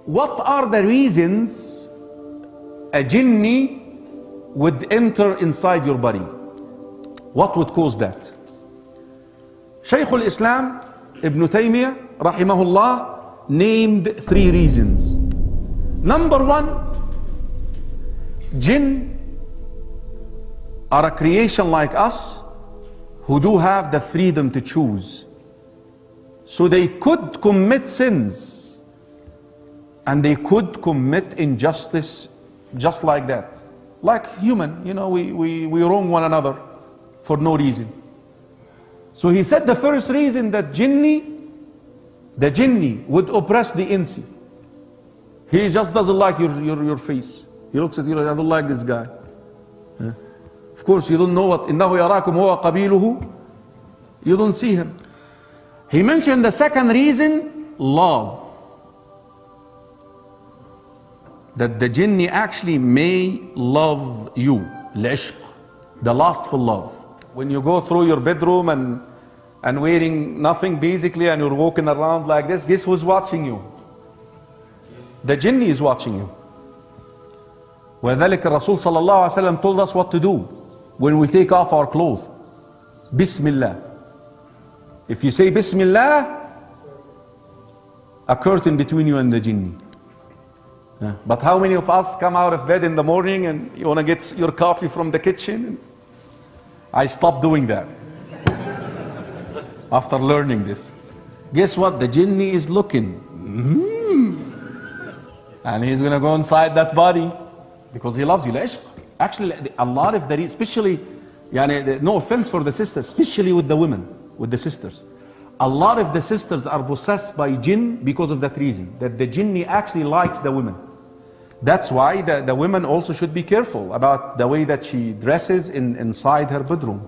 What are the reasons a jinni would enter inside your body? What would cause that? Shaykh al-Islam Ibn Taymiyyah rahimahullah named 3 reasons. Number 1, jinn are a creation like us who do have the freedom to choose. So they could commit sins and they could commit injustice just like that. Like human, you know, we wrong one another for no reason. So he said the first reason that the jinni would oppress the insi. He just doesn't like your face. He looks at you like, I don't like this guy. Of course, you don't know what إِنَّهُ يَرَاكُمْ هُوَ قَبِيلُهُ. You don't see him. He mentioned the second reason, love. That the jinni actually may love you. العشق, the lustful love. When you go through your bedroom and wearing nothing basically and you're walking around like this, guess who's watching you? The jinni is watching you. وذلك الرسول صلى الله عليه وسلم told us what to do when we take off our clothes. Bismillah. If you say Bismillah, a curtain between you and the jinni. But how many of us come out of bed in the morning and you want to get your coffee from the kitchen? I stopped doing that after learning this. Guess what? The jinni is looking. And he's going to go inside that body because he loves you. Actually, a lot of the, especially, no offense for the sisters, especially with the women, with the sisters. A lot of the sisters are possessed by jinn because of that reason, that the jinni actually likes the women. That's why the women also should be careful about the way that she dresses inside her bedroom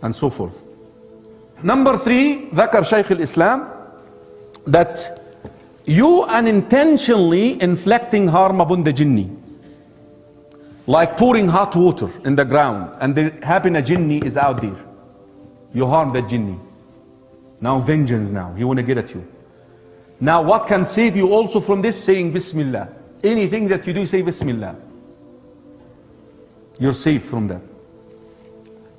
and so forth. Number 3, ذكر شيخ الإسلام, that you unintentionally inflicting harm upon the jinni. Like pouring hot water in the ground and there happen a jinni is out there. You harm that jinni. Now vengeance now, he want to get at you. Now what can save you also from this? Saying Bismillah. Anything that you do, say Bismillah. You're safe from that.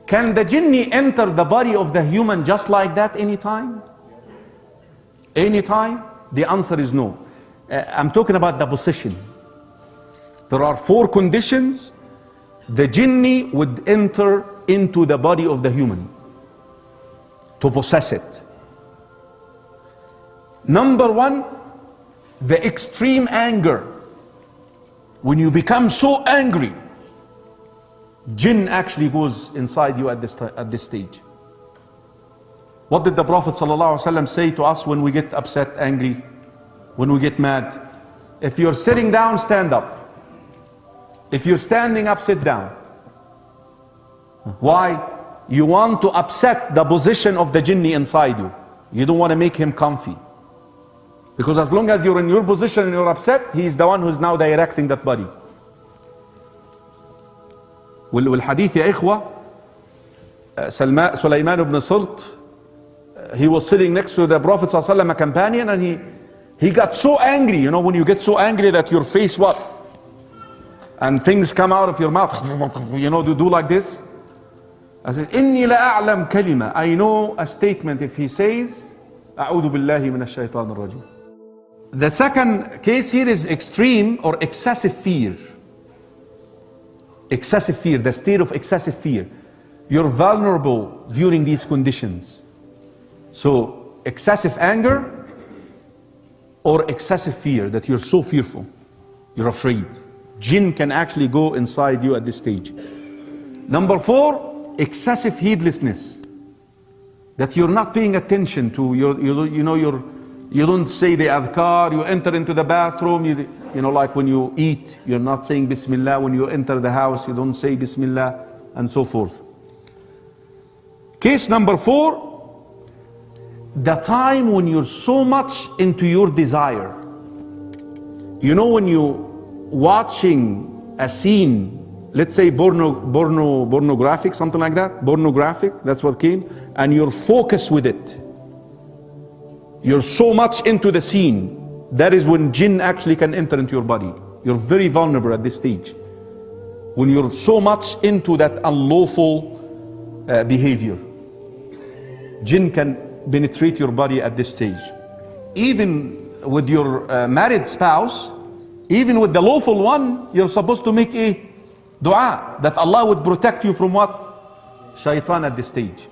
Can the jinni enter the body of the human just like that anytime? Anytime? The answer is no. I'm talking about the possession. There are 4 conditions the jinni would enter into the body of the human to possess it. Number 1, the extreme anger. When you become so angry, jinn actually goes inside you at this stage. What did the Prophet ﷺ say to us when we get upset, angry, when we get mad? If you're sitting down, stand up. If you're standing up, sit down. Why? You want to upset the position of the jinni inside you. You don't want to make him comfy. Because as long as you're in your position and you're upset, he's the one who's now directing that body. والحديث يا إخوة, Sulaiman ibn Sirt, he was sitting next to the Prophet ﷺ, a companion, and he got so angry. You know, when you get so angry that your face what? And things come out of your mouth, you know, do like this. I said, إني لا أعلم كلمة. I know a statement if he says, أعوذ بالله من الشيطان الرجيم. The second case here is extreme or excessive fear. Excessive fear, the state of excessive fear. You're vulnerable during these conditions. So, excessive anger or excessive fear, that you're so fearful, you're afraid. Jinn can actually go inside you at this stage. Number 4, excessive heedlessness. That you're not paying attention to, you don't say the adhkar, you enter into the bathroom, you know, like when you eat, you're not saying Bismillah. When you enter the house, you don't say Bismillah, and so forth. Case number 4, the time when you're so much into your desire. You know, when you watching a scene, let's say pornographic, something like that, pornographic, that's what came, and you're focused with it. You're so much into the scene. that is when jinn actually can enter into your body. You're very vulnerable at this stage. When you're so much into that unlawful behavior, jinn can penetrate your body at this stage. Even with your married spouse, even with the lawful one, you're supposed to make a dua that Allah would protect you from what? Shaitan at this stage.